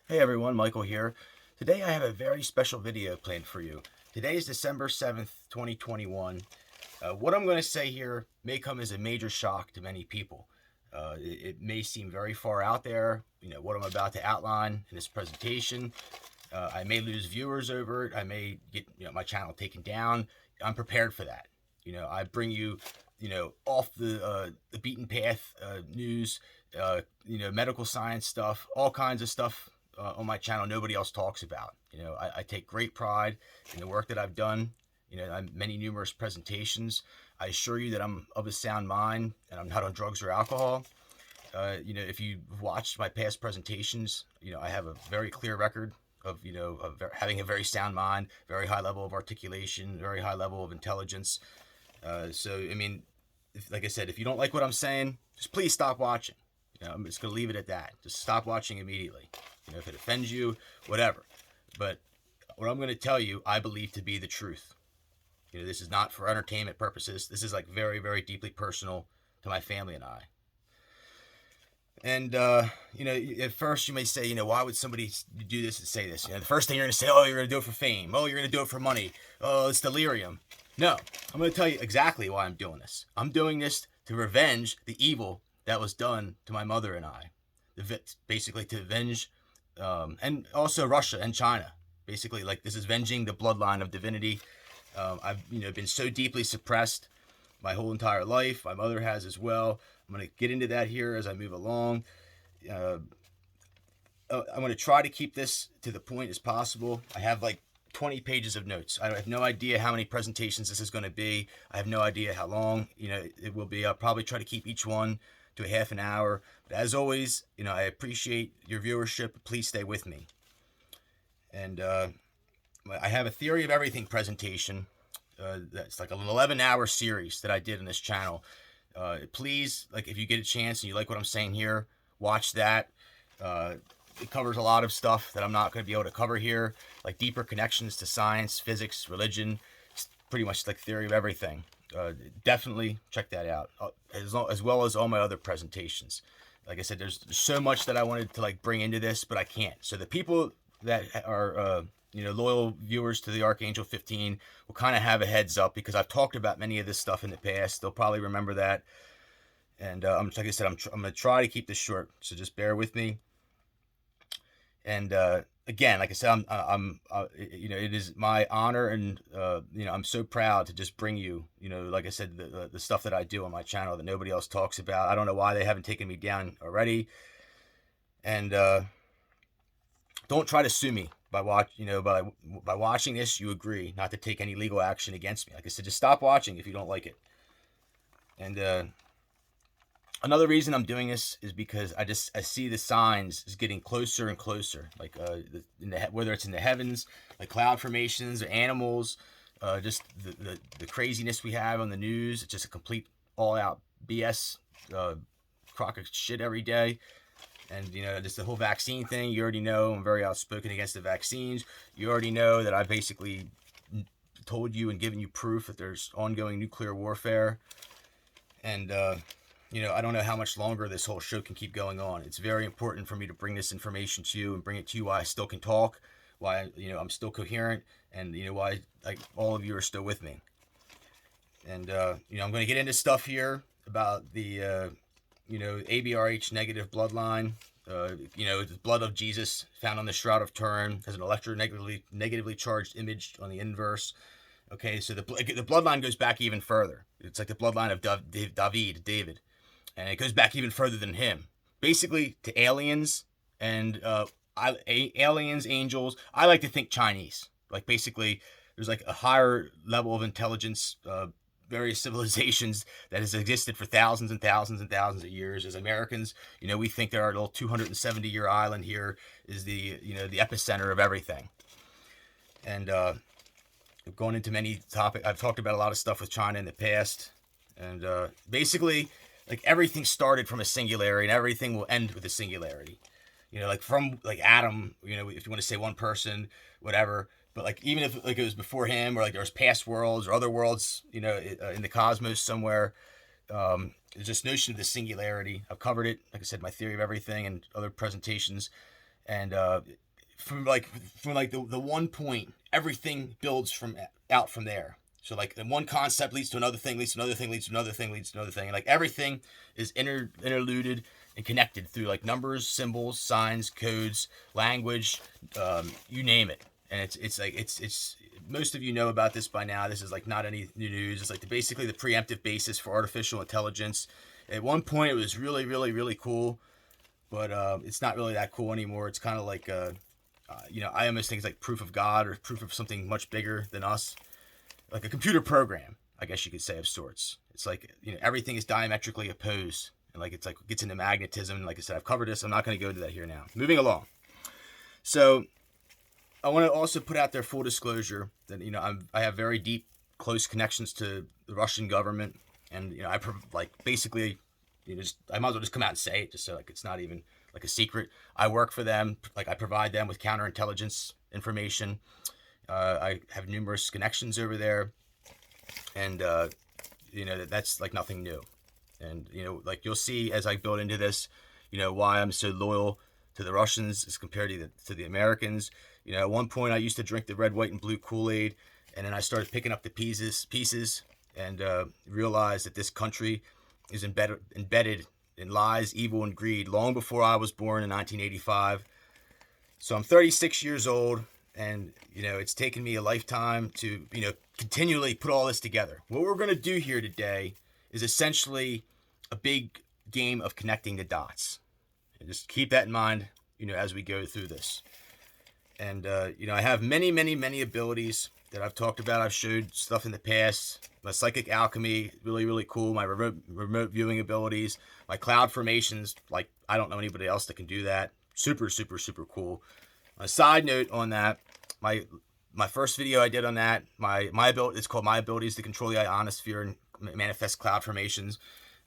Hey everyone, Michael here. Today I have a very special video planned for you. Today is December 7th, 2021. What I'm going to say here may come as a major shock to many people. It may seem very far out there, what I'm about to outline in this presentation. I may lose viewers over it. I may get, my channel taken down. I'm prepared for that. I bring you, off the beaten path news, medical science stuff, all kinds of stuff on my channel nobody else talks about. I take great pride in the work that I've done. I'm many numerous presentations. I assure you that I'm of a sound mind and I'm not on drugs or alcohol. If you've watched my past presentations, I have a very clear record of having a very sound mind, very high level of articulation, very high level of intelligence. Like I said, if you don't like what I'm saying, just please stop watching. I'm just going to leave it at that. Just stop watching immediately. If it offends you, whatever. But what I'm going to tell you, I believe to be the truth. This is not for entertainment purposes. This is like very, very deeply personal to my family and I. And, at first you may say, why would somebody do this and say this? The first thing you're going to say, oh, you're going to do it for fame. Oh, you're going to do it for money. Oh, it's delirium. No, I'm going to tell you exactly why I'm doing this. I'm doing this to revenge the evil that was done to my mother and I. Basically to avenge, and also Russia and China. Basically, like, this is venging the bloodline of divinity. I've, been so deeply suppressed my whole entire life. My mother has as well. I'm going to get into that here as I move along. I'm going to try to keep this to the point as possible. I have like 20 pages of notes. I have no idea how many presentations this is going to be. I have no idea how long, it will be. I'll probably try to keep each one to a half an hour. But as always, I appreciate your viewership. Please stay with me. And I have a Theory of Everything presentation. That's like an 11-hour series that I did on this channel. Please, like, if you get a chance and you like what I'm saying here, watch that. It covers a lot of stuff that I'm not going to be able to cover here, like deeper connections to science, physics, religion. It's pretty much like Theory of Everything. Definitely check that out, as well as all my other presentations. Like I said, there's so much that I wanted to bring into this, but I can't. So the people that are loyal viewers to the Archangel 15 will kind of have a heads up, because I've talked about many of this stuff in the past. They'll probably remember that. And like I said, I'm going to try to keep this short, so just bear with me. And again, like I said, it is my honor, and I'm so proud to just bring you, like I said, the stuff that I do on my channel that nobody else talks about. I don't know why they haven't taken me down already. And don't try to sue me by watching this. You agree not to take any legal action against me. Like I said, just stop watching if you don't like it. And another reason I'm doing this is because I see the signs is getting closer and closer. Like whether it's in the heavens, like cloud formations or animals, just the craziness we have on the news. It's just a complete all-out BS crock of shit every day. And just the whole vaccine thing. You already know I'm very outspoken against the vaccines. You already know that I basically told you and given you proof that there's ongoing nuclear warfare. And I don't know how much longer this whole show can keep going on. It's very important for me to bring this information to you and bring it to you while I still can talk, why I'm still coherent, and why all of you are still with me. And I'm going to get into stuff here about the ABRH negative bloodline. The blood of Jesus found on the Shroud of Turin has an electronegatively charged image on the inverse. Okay, so the bloodline goes back even further. It's like the bloodline of David. And it goes back even further than him, basically to aliens and aliens, angels. I like to think Chinese. Like, basically, there's like a higher level of intelligence, various civilizations that has existed for thousands and thousands and thousands of years. As Americans, we think that our little 270-year island here is the epicenter of everything. And going into many topics, I've talked about a lot of stuff with China in the past, and basically, like, everything started from a singularity, and everything will end with a singularity. From Adam, if you want to say one person, whatever. But even if it was before him, or there's past worlds or other worlds, in the cosmos somewhere, there's this notion of the singularity. I've covered it, like I said, my Theory of Everything and other presentations. And from the one point, everything builds out from there. So like the one concept leads to another thing, leads to another thing, leads to another thing, leads to another thing. And like everything is interluded and connected through like numbers, symbols, signs, codes, language, you name it. And it's most of you know about this by now. This is like not any new news. It's like basically the preemptive basis for artificial intelligence. At one point, it was really, really, really cool, but it's not really that cool anymore. It's kind of like, I almost think it's like proof of God or proof of something much bigger than us, like a computer program, I guess you could say, of sorts. It's like, everything is diametrically opposed, and like it's like it gets into magnetism. And like I said, I've covered this. I'm not going to go into that here now. Moving along. So I want to also put out there full disclosure that I have very deep, close connections to the Russian government, and I basically, I might as well just come out and say it, just so like it's not even like a secret. I work for them. Like I provide them with counterintelligence information. I have numerous connections over there, and that's like nothing new. And like you'll see as I build into this, why I'm so loyal to the Russians as compared to the Americans. At one point I used to drink the red, white, and blue Kool-Aid, and then I started picking up the pieces, and realized that this country is embedded in lies, evil, and greed long before I was born in 1985. So I'm 36 years old, and it's taken me a lifetime to continually put all this together. What we're going to do here today is essentially a big game of connecting the dots. And just keep that in mind, as we go through this. And I have many, many, many abilities that I've talked about. I've showed stuff in the past. My psychic alchemy, really, really cool. My remote viewing abilities, my cloud formations, like I don't know anybody else that can do that. Super, super, super cool. A side note on that, my first video I did on that, my ability, it's called My Abilities to Control the Ionosphere and Manifest Cloud Formations.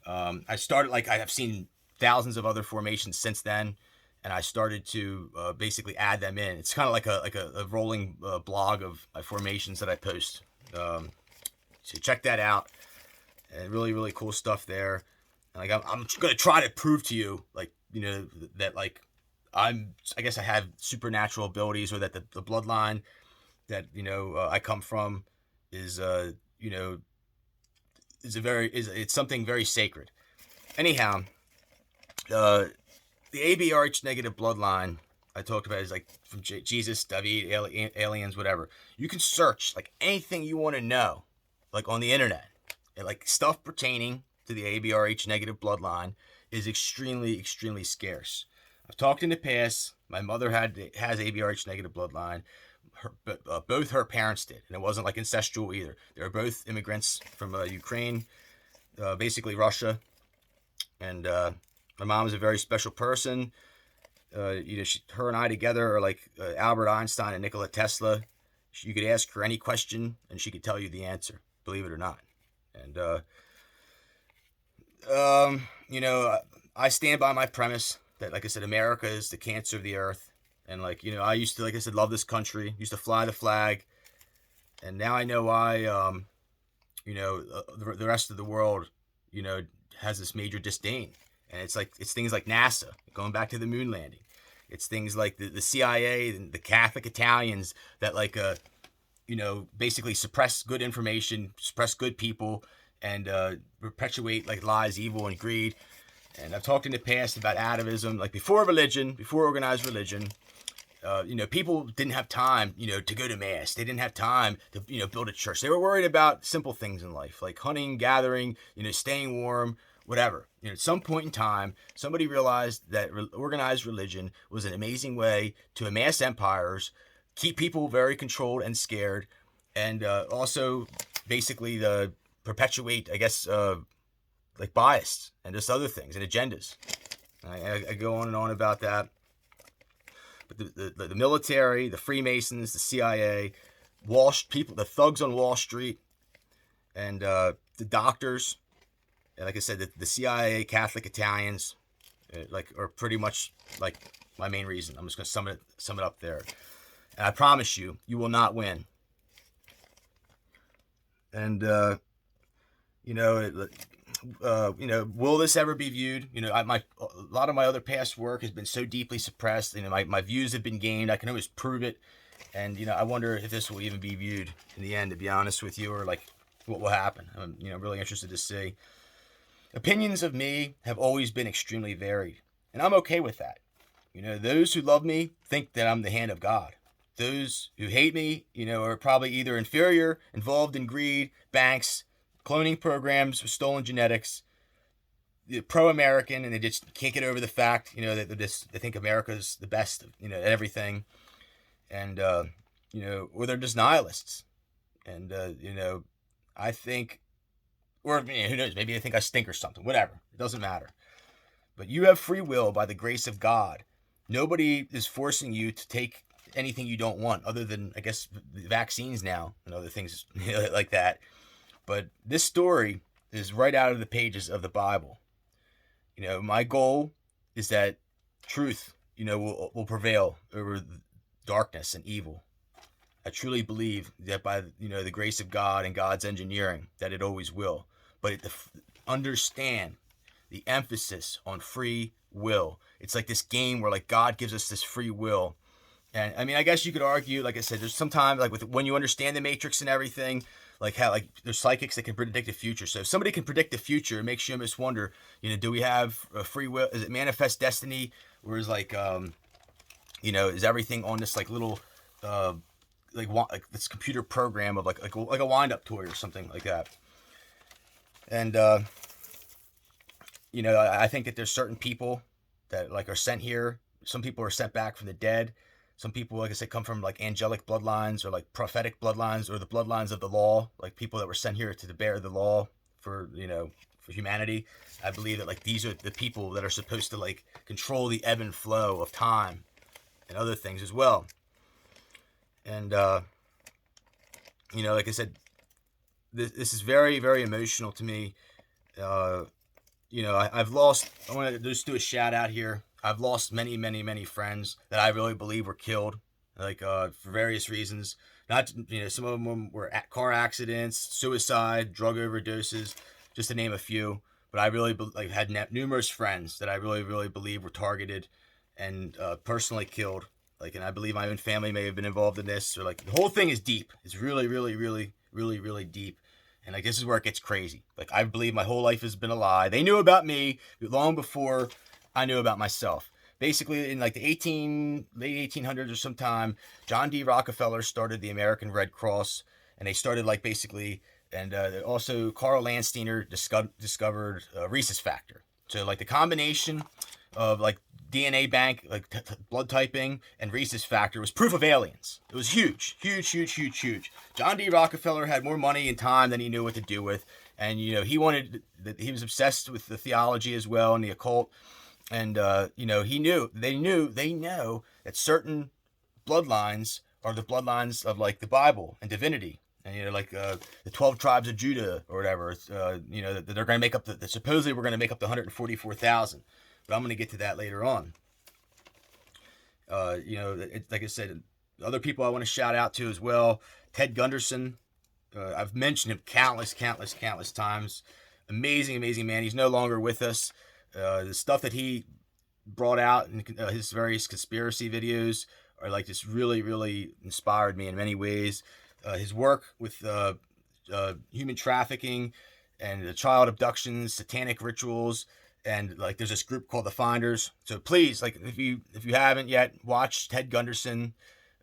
I started, I have seen thousands of other formations since then, and I started to basically add them in. It's kind of like a rolling blog of my formations that I post. So check that out. And really, really cool stuff there. And I'm going to try to prove to you, that I guess I have supernatural abilities, or that the bloodline that I come from is it's something very sacred. Anyhow, the ABRH negative bloodline I talked about is like from Jesus, David, aliens, whatever. You can search like anything you want to know, like on the internet, and like stuff pertaining to the ABRH negative bloodline is extremely, extremely scarce. I've talked in the past. My mother has ABRH negative bloodline. Both her parents did, and it wasn't like incestual either. They were both immigrants from Ukraine, basically Russia, and my mom is a very special person. Her and I together are like Albert Einstein and Nikola Tesla. You could ask her any question, and she could tell you the answer, believe it or not. And I stand by my premise that, like I said, America is the cancer of the earth. And I used to, like I said, love this country, used to fly the flag. And now I know why, the rest of the world, has this major disdain. And it's things like NASA, going back to the moon landing. It's things like the CIA and the Catholic Italians that basically suppress good information, suppress good people, and perpetuate like lies, evil, and greed. And I've talked in the past about atavism, like before organized religion. People didn't have time, to go to mass. They didn't have time to, build a church. They were worried about simple things in life, like hunting, gathering, staying warm, whatever. At some point in time, somebody realized that organized religion was an amazing way to amass empires, keep people very controlled and scared, and also basically perpetuate, I guess, like bias and just other things and agendas. I go on and on about that. But the military, the Freemasons, the CIA, the thugs on Wall Street, and the doctors, and like I said, the CIA, Catholic Italians, are pretty much like my main reason. I'm just going to sum it up there. And I promise you, you will not win. And will this ever be viewed? A lot of my other past work has been so deeply suppressed. My views have been gamed. I can always prove it. And, I wonder if this will even be viewed in the end, to be honest with you, or like what will happen. I'm, really interested to see. Opinions of me have always been extremely varied, and I'm okay with that. Those who love me think that I'm the hand of God. Those who hate me, are probably either inferior, involved in greed, banks, cloning programs, stolen genetics, pro-American, and they just can't get over the fact, that they think America's the best, at everything. And, or they're just nihilists. And, I think, or who knows, maybe they think I stink or something, whatever. It doesn't matter. But you have free will by the grace of God. Nobody is forcing you to take anything you don't want, other than, I guess, vaccines now and other things like that. But this story is right out of the pages of the Bible. My goal is that truth, will prevail over darkness and evil. I truly believe that by, the grace of God and God's engineering, that it always will. But understand the emphasis on free will. It's like this game where, like, God gives us this free will. And I mean, I guess you could argue, like I said, there's sometimes, like, when you understand the Matrix and everything, like how, like, there's psychics that can predict the future. So if somebody can predict the future, it makes you almost wonder, do we have a free will? Is it manifest destiny? Or is, like, is everything on this, like, little, like this computer program of like a wind-up toy or something like that? And, I think that there's certain people that, like, are sent here. Some people are sent back from the dead. Some people, like I said, come from, like, angelic bloodlines or, like, prophetic bloodlines or the bloodlines of the law, like people that were sent here to bear the law for, for humanity. I believe that, like, these are the people that are supposed to, like, control the ebb and flow of time and other things as well. And, like I said, this is very, very emotional to me. I've lost, I want to just do a shout out here. I've lost many, many, many friends that I really believe were killed, like, for various reasons. Not, some of them were car accidents, suicide, drug overdoses, just to name a few. But I really had numerous friends that I really, really believe were targeted and personally killed. Like, and I believe my own family may have been involved in this. Or, like, the whole thing is deep. It's really, really, really, really, really deep. And, like, this is where it gets crazy. Like, I believe my whole life has been a lie. They knew about me long before I knew about myself. Basically, in, like, the late 1800s or sometime, John D. Rockefeller started the American Red Cross. And they started, like, basically, and also Carl Landsteiner discovered rhesus factor. So, like, the combination of, like, DNA bank, like blood typing, and rhesus factor was proof of aliens. It was huge, huge, huge, huge, huge. John D. Rockefeller had more money and time than he knew what to do with, and he was obsessed with the theology as well and the occult, and they know that certain bloodlines are the bloodlines of, like, the Bible and divinity. And, like, the 12 tribes of Judah or whatever, that they're going to make up supposedly we're going to make up the 144,000. But I'm going to get to that later on. Like I said, other people I want to shout out to as well. Ted Gunderson. I've mentioned him countless times. Amazing, amazing man. He's no longer with us. The stuff that he brought out in his various conspiracy videos are, like, just really, really inspired me in many ways. His work with human trafficking and child abductions, satanic rituals. And, like, there's this group called the Finders. So please, like, if you haven't yet, watch Ted Gunderson,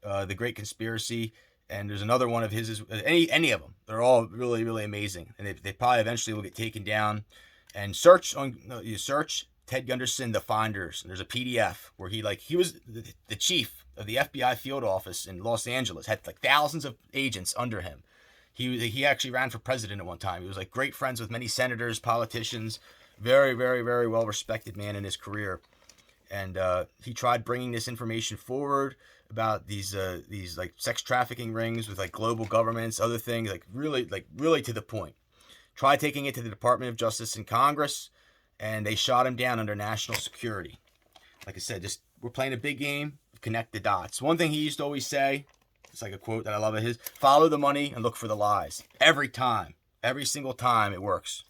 The Great Conspiracy. And there's another one of his, any of them. They're all really, really amazing. And they probably eventually will get taken down. And search Ted Gunderson, The Finders. And there's a PDF where he was the chief of the FBI field office in Los Angeles. Had, like, thousands of agents under him. He actually ran for president at one time. He was, like, great friends with many senators, politicians. Very, very, very well-respected man in his career. And he tried bringing this information forward about these like, sex trafficking rings with, like, global governments, other things, like, really to the point. Tried taking it to the Department of Justice and Congress, and they shot him down under national security. Like I said, we're playing a big game, connect the dots. One thing he used to always say, it's like a quote that I love of his, follow the money and look for the lies. Every time. Every single time it works.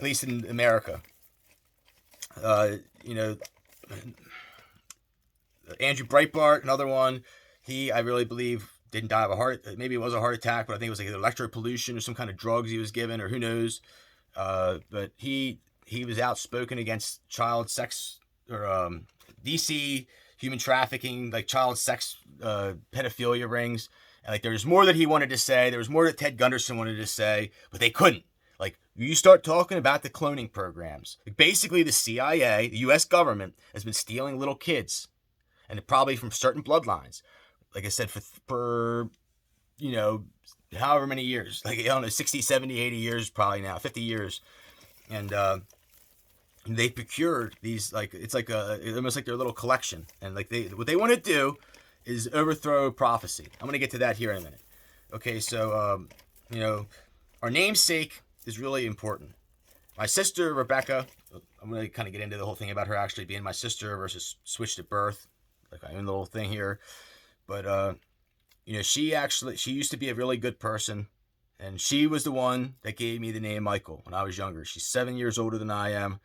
least in America. You know, Andrew Breitbart, another one. I really believe didn't die of maybe it was a heart attack, but I think it was like electropollution or some kind of drugs he was given, or who knows. But he was outspoken against child sex, or DC human trafficking, like child sex, pedophilia rings. And like there's more that he wanted to say. There was more that Ted Gunderson wanted to say, but they couldn't. Like, you start talking about the cloning programs. Like, basically, the CIA, the U.S. government, has been stealing little kids, and probably from certain bloodlines. Like I said, for you know, however many years. Like, I don't know, 60, 70, 80 years probably now, 50 years. And they procured these, like, it's like almost like their little collection. And like what they want to do is overthrow prophecy. I'm going to get to that here in a minute. Okay, so, you know, our namesake is really important. My sister, Rebecca, I'm going to kind of get into the whole thing about her actually being my sister versus switched at birth. Like, I'm in the whole thing here. But, you know, she used to be a really good person. And she was the one that gave me the name Michael when I was younger. She's 7 years older than I am.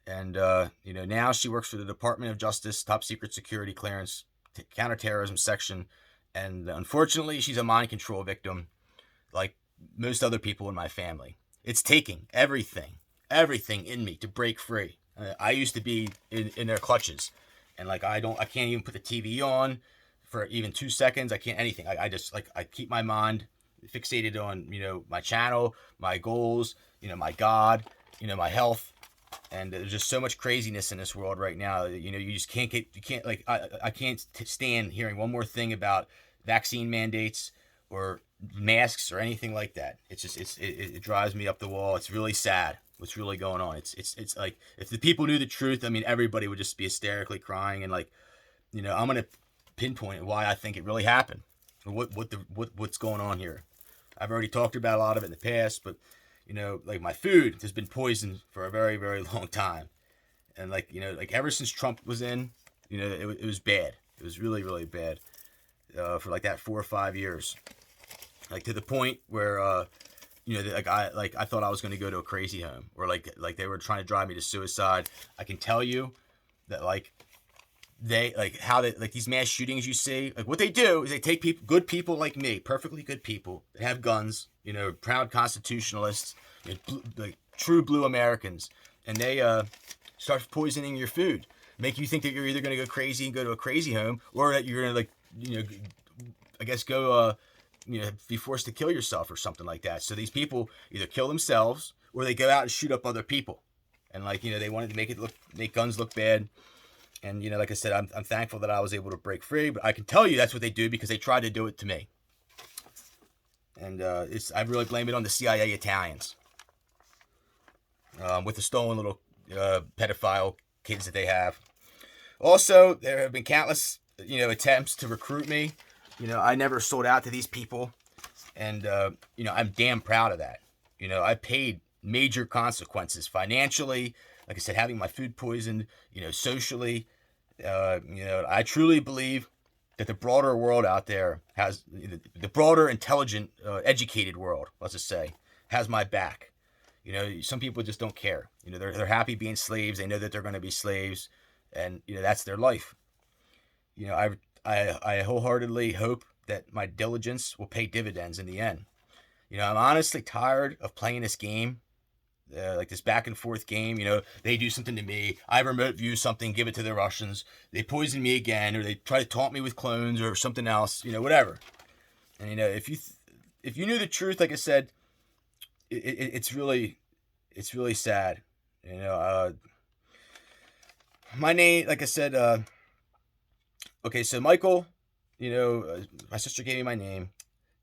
And, you know, now she works for the Department of Justice, top secret security clearance, counterterrorism section. And unfortunately, she's a mind control victim, like most other people in my family. It's taking everything in me to break free. I used to be in their clutches, and like I can't even put the TV on for even 2 seconds. I can't anything. I just like I keep my mind fixated on, you know, my channel, my goals, you know, my God, you know, my health, and there's just so much craziness in this world right now. You know, you just can't like I can't stand hearing one more thing about vaccine mandates or masks or anything like that. It's just it drives me up the wall. It's really sad what's really going on. It's like if the people knew the truth, I mean, everybody would just be hysterically crying. And like, you know, I'm gonna pinpoint why I think it really happened, what's going on here. I've already talked about a lot of it in the past, but you know, like my food has been poisoned for a very, very long time. And like, you know, like ever since Trump was in, you know, it was bad. It was really, really bad for like that 4 or 5 years. Like to the point where, you know, I thought I was going to go to a crazy home, or like they were trying to drive me to suicide. I can tell you that like these mass shootings you see, like what they do is they take good people like me, perfectly good people that have guns, you know, proud constitutionalists, you know, like true blue Americans, and they start poisoning your food, make you think that you're either going to go crazy and go to a crazy home, or that you're going to, like, you know, I guess go you know, be forced to kill yourself or something like that. So these people either kill themselves or they go out and shoot up other people. And like, you know, they wanted to make guns look bad. And, you know, like I said, I'm thankful that I was able to break free, but I can tell you that's what they do because they tried to do it to me. And I really blame it on the CIA Italians with the stolen little pedophile kids that they have. Also, there have been countless, you know, attempts to recruit me. You know, I never sold out to these people, and, you know, I'm damn proud of that. You know, I paid major consequences financially, like I said, having my food poisoned, you know, socially. You know, I truly believe that the broader world out there has, the broader, intelligent, educated world, let's just say, has my back. You know, some people just don't care. You know, they're happy being slaves. They know that they're going to be slaves, and, you know, that's their life. You know, I wholeheartedly hope that my diligence will pay dividends in the end. You know, I'm honestly tired of playing this game, like this back and forth game. You know, they do something to me, I remote view something, give it to the Russians, they poison me again, or they try to taunt me with clones or something else, you know, whatever. And, you know, if you knew the truth, like I said, it's really sad. You know, my name, like I said, okay, so Michael, you know, my sister gave me my name,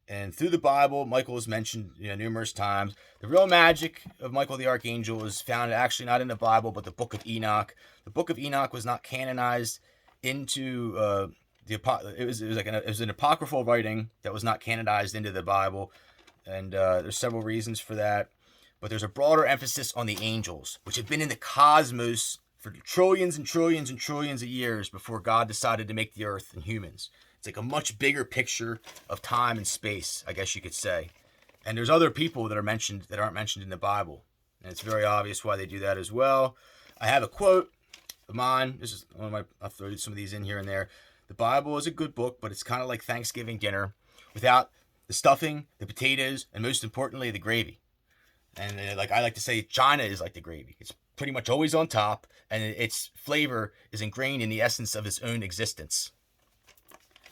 and through the Bible, Michael is mentioned, you know, numerous times. The real magic of Michael the Archangel is found actually not in the Bible, but the Book of Enoch. The Book of Enoch was not canonized into it was an apocryphal writing that was not canonized into the Bible, and there's several reasons for that. But there's a broader emphasis on the angels, which have been in the cosmos for trillions and trillions and trillions of years before God decided to make the earth and humans. It's like a much bigger picture of time and space, I guess you could say. And there's other people that are mentioned that aren't mentioned in the Bible. And it's very obvious why they do that as well. I have a quote of mine. This is one of my, I'll throw some of these in here and there. The Bible is a good book, but it's kind of like Thanksgiving dinner without the stuffing, the potatoes, and most importantly, the gravy. And like I like to say, China is like the gravy. It's pretty much always on top, and its flavor is ingrained in the essence of its own existence.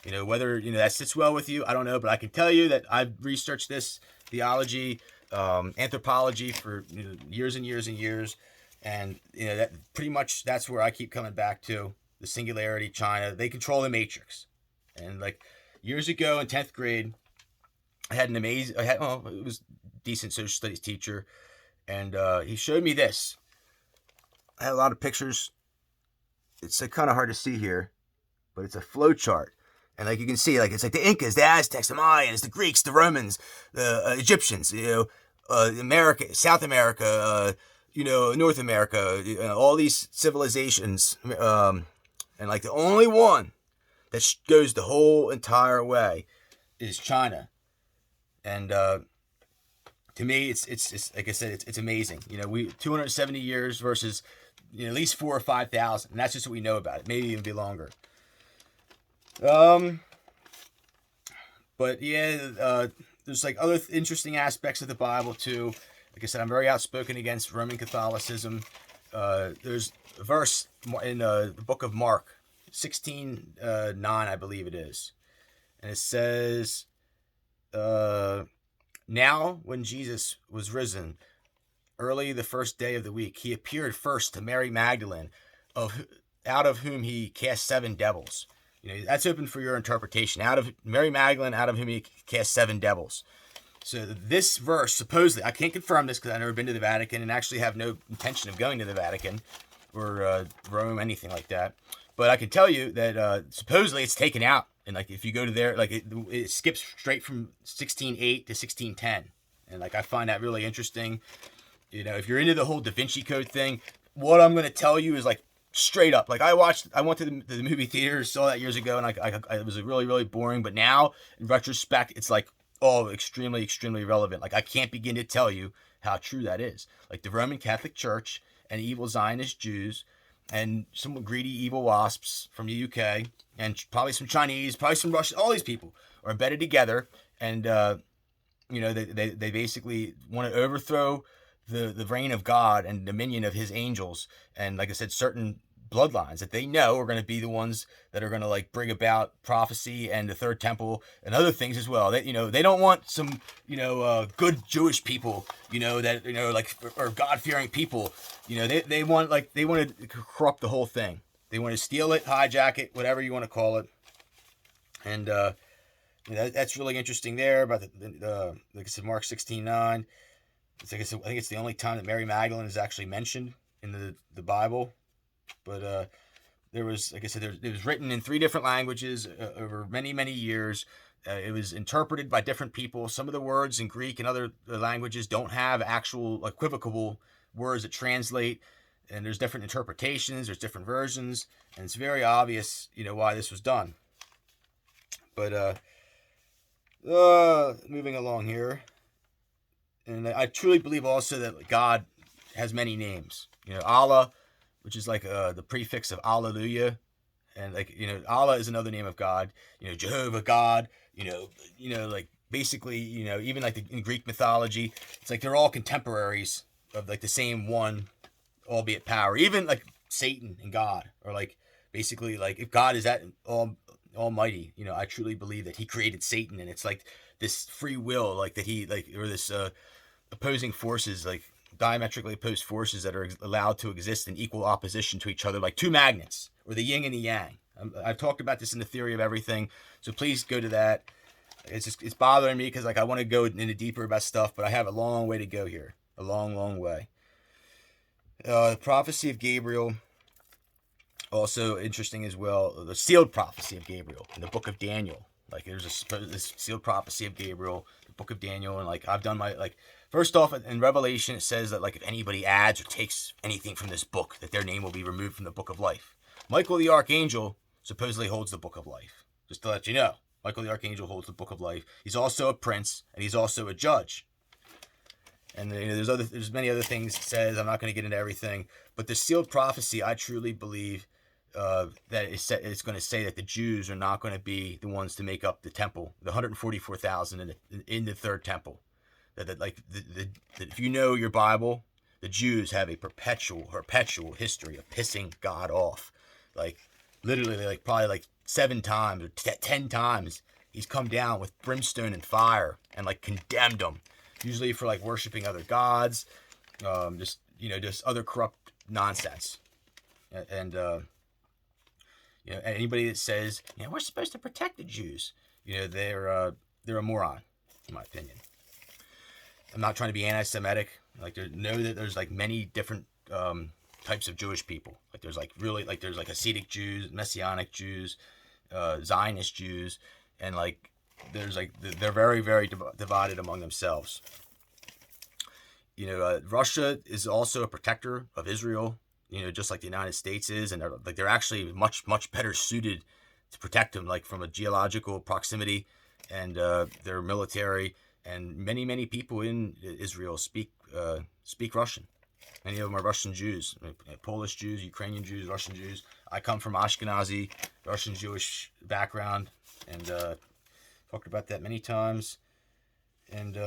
Whether that sits well with you, I don't know, but I can tell you that I've researched this theology, anthropology for years and years and years, and that pretty much that's where I keep coming back to the singularity. China, they control the matrix, and like years ago in 10th grade, I had it was a decent social studies teacher, and he showed me this. I had a lot of pictures. It's kind of hard to see here, but it's a flow chart. And like you can see, like it's like the Incas, the Aztecs, the Mayans, the Greeks, the Romans, the Egyptians, America, South America, North America, all these civilizations. And like the only one that goes the whole entire way is China. And to me, it's like I said, it's amazing. We 270 years versus at least 4,000 or 5,000, and that's just what we know about it. Maybe even be longer. But yeah, there's like other interesting aspects of the Bible too. Like I said, I'm very outspoken against Roman Catholicism. There's a verse in the Book of Mark, 16:9, I believe it is, and it says, "Now when Jesus was risen, early the first day of the week, he appeared first to Mary Magdalene, out of whom he cast 7 devils." That's open for your interpretation. Out of Mary Magdalene, out of whom he cast 7 devils. So this verse, supposedly, I can't confirm this because I've never been to the Vatican and actually have no intention of going to the Vatican or Rome, anything like that. But I can tell you that supposedly it's taken out. And like if you go to there, like it skips straight from 16:8 to 16:10. And like I find that really interesting. If you're into the whole Da Vinci Code thing, what I'm going to tell you is like, straight up, like I went to the movie theater, saw that years ago, and it was really, really boring. But now, in retrospect, it's like, extremely, extremely relevant. Like I can't begin to tell you how true that is. Like the Roman Catholic Church and evil Zionist Jews and some greedy evil wasps from the UK and probably some Chinese, probably some Russian, all these people are embedded together, and they basically want to overthrow the reign of God and dominion of his angels, and like I said, certain bloodlines that they know are going to be the ones that are going to like bring about prophecy and the third temple and other things as well. They they don't want some good Jewish people or God-fearing people. They want to corrupt the whole thing. They want to steal it, hijack it, whatever you want to call it. And that's really interesting there about the like I said, Mark 16:9. It's like I said, I think it's the only time that Mary Magdalene is actually mentioned in the Bible. But there was, like I said, it was written in 3 different languages over many, many years. It was interpreted by different people. Some of the words in Greek and other languages don't have actual equivocal words that translate. And there's different interpretations. There's different versions. And it's very obvious, why this was done. But moving along here. And I truly believe also that God has many names. Allah, which is like the prefix of Alleluia, and Allah is another name of God. Jehovah God. Like basically, even like in Greek mythology, it's like they're all contemporaries of like the same one, albeit power. Even like Satan and God, or like basically like if God is that almighty, I truly believe that he created Satan, and it's like this free will, like that he or this opposing forces, like diametrically opposed forces that are allowed to exist in equal opposition to each other, like 2 magnets, or the yin and the yang. I've talked about this in the Theory of Everything, so please go to that. It's bothering me because like I want to go into deeper about stuff, but I have a long way to go here, a long, long way. The Prophecy of Gabriel, also interesting as well. The sealed prophecy of Gabriel in the Book of Daniel. Like there's this sealed prophecy of Gabriel, the Book of Daniel, and like I've done my first off in Revelation it says that like if anybody adds or takes anything from this book, that their name will be removed from the Book of Life. Michael the Archangel supposedly holds the Book of Life. Just to let you know, Michael the Archangel holds the Book of Life. He's also a prince and he's also a judge. And there's many other things it says. I'm not going to get into everything, but the sealed prophecy, I truly believe that it's going to say that the Jews are not going to be the ones to make up the temple, the 144,000 in the third temple. That if you know your Bible, the Jews have a perpetual history of pissing God off, like literally, like probably like 7 times or 10 times. He's come down with brimstone and fire and like condemned them, usually for like worshiping other gods, just other corrupt nonsense. And anybody that says we're supposed to protect the Jews, they're a moron, in my opinion. I'm not trying to be anti-Semitic. Like, know that there's like many different types of Jewish people. Like there's like Hasidic Jews, Messianic Jews, Zionist Jews. And like, they're very, very divided among themselves. Russia is also a protector of Israel, just like the United States is. And they're actually much, much better suited to protect them, like from a geological proximity and their military. And many, many people in Israel speak Russian. Many of them are Russian Jews, Polish Jews, Ukrainian Jews, Russian Jews. I come from Ashkenazi, Russian Jewish background. And talked about that many times. And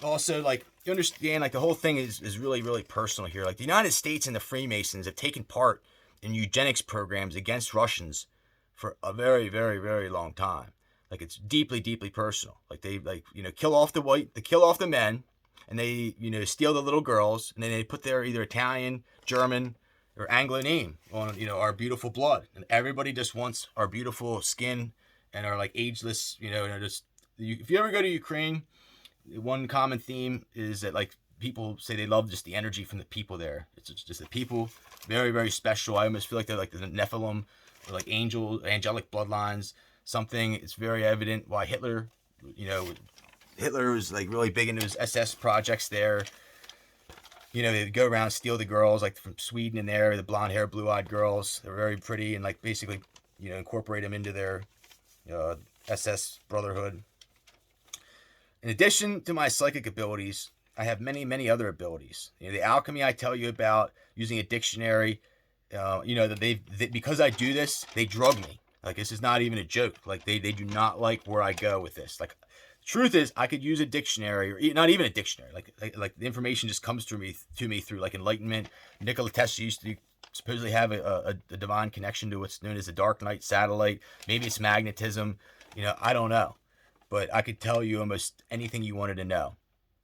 also, like, you understand, like, the whole thing is really, really personal here. Like, the United States and the Freemasons have taken part in eugenics programs against Russians for a very, very, very long time. Like, it's deeply, deeply personal. Like, they kill off the men, and they steal the little girls, and then they put their either Italian, German, or Anglo name on our beautiful blood, and everybody just wants our beautiful skin and are like ageless, if you ever go to Ukraine, one common theme is that like people say they love just the energy from the people there. It's just the people, very, very special. I almost feel like they're like the Nephilim, or like angelic bloodlines. Something, it's very evident why Hitler was like really big into his SS projects there. They'd go around and steal the girls like from Sweden and there, the blonde hair, blue-eyed girls. They're very pretty and like basically, incorporate them into their SS Brotherhood. In addition to my psychic abilities, I have many, many other abilities. The alchemy I tell you about, using a dictionary, that because I do this, they drug me. Like, this is not even a joke. Like, they do not like where I go with this. Like, truth is, I could use a dictionary, or like, not even a dictionary. Like the information just comes to me through like enlightenment. Nikola Tesla used to supposedly have a divine connection to what's known as the Dark Knight satellite. Maybe it's magnetism. I don't know, but I could tell you almost anything you wanted to know,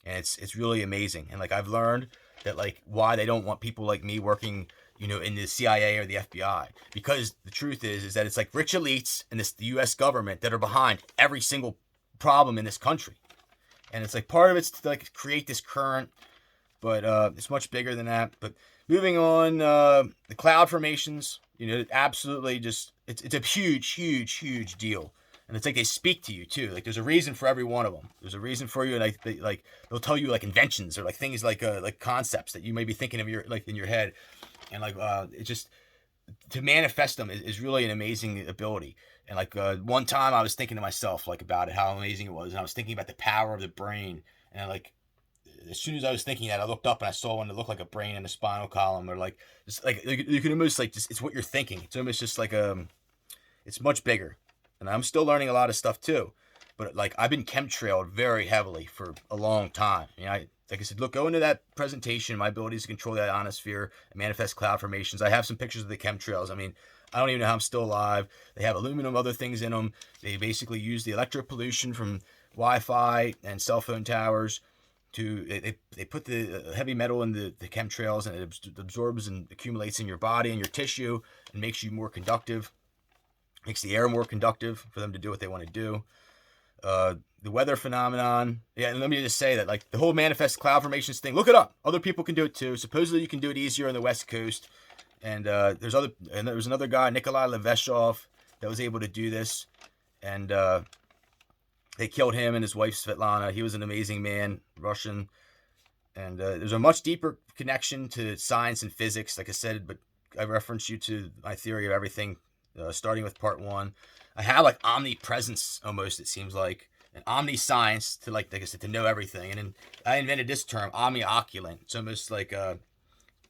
and it's really amazing. And like, I've learned that like why they don't want people like me working, in the CIA or the FBI, because the truth is that it's like rich elites and the U.S. government that are behind every single problem in this country. And it's like part of it's to like create this current, but it's much bigger than that. But moving on, the cloud formations, absolutely just it's a huge deal. And it's like they speak to you too. Like, there's a reason for every one of them. There's a reason for you, and they'll tell you like inventions or like things like concepts that you may be thinking of in your head, and like it's just to manifest them is really an amazing ability. And like one time I was thinking to myself like about it, how amazing it was, and I was thinking about the power of the brain. And like as soon as I was thinking that, I looked up and I saw one that looked like a brain in the spinal column, or like just like you can almost like just, it's what you're thinking. It's almost just like it's much bigger. And I'm still learning a lot of stuff too, but like I've been chemtrailed very heavily for a long time. Like I said, look, go into that presentation, my abilities to control the ionosphere and manifest cloud formations. I have some pictures of the chemtrails. I mean, I don't even know how I'm still alive. They have aluminum, other things in them. They basically use the electric pollution from Wi-Fi and cell phone towers to, they put the heavy metal in the chemtrails, and it absorbs and accumulates in your body and your tissue and makes you more conductive. Makes the air more conductive for them to do what they want to do. The weather phenomenon. Yeah, and let me just say that like the whole manifest cloud formations thing, look it up. Other people can do it too. Supposedly you can do it easier on the West Coast. And there was another guy, Nikolai Leveshov, that was able to do this. And they killed him and his wife Svetlana. He was an amazing man, Russian. And there's a much deeper connection to science and physics, like I said, but I reference you to my theory of everything. Starting with part 1, I have like omnipresence almost, it seems like, an omniscience to like I said, to know everything. And then I invented this term, omnioculant. It's almost like a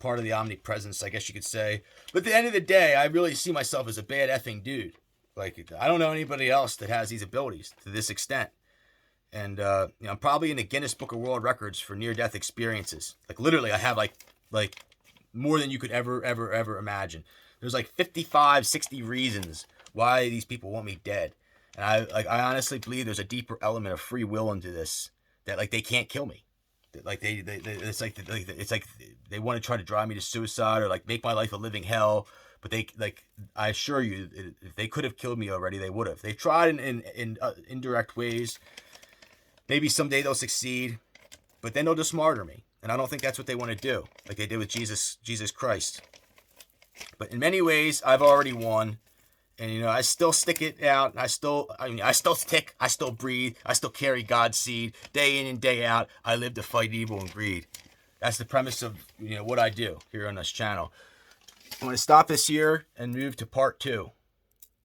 part of the omnipresence, I guess you could say. But at the end of the day, I really see myself as a bad effing dude. Like, I don't know anybody else that has these abilities to this extent. And I'm probably in the Guinness Book of World Records for near-death experiences. Like, literally, I have like more than you could ever imagine. There's like 55, 60 reasons why these people want me dead. And I honestly believe there's a deeper element of free will into this, that like they can't kill me. Like it's like they want to try to drive me to suicide or like make my life a living hell. But they, like, I assure you, if they could have killed me already, they would have. They've tried in indirect ways. Maybe someday they'll succeed, but then they'll just martyr me. And I don't think that's what they want to do, like they did with Jesus Christ. But in many ways, I've already won. And, I still stick it out. I still tick. I still breathe. I still carry God's seed day in and day out. I live to fight evil and greed. That's the premise of, what I do here on this channel. I'm going to stop this here and move to part 2.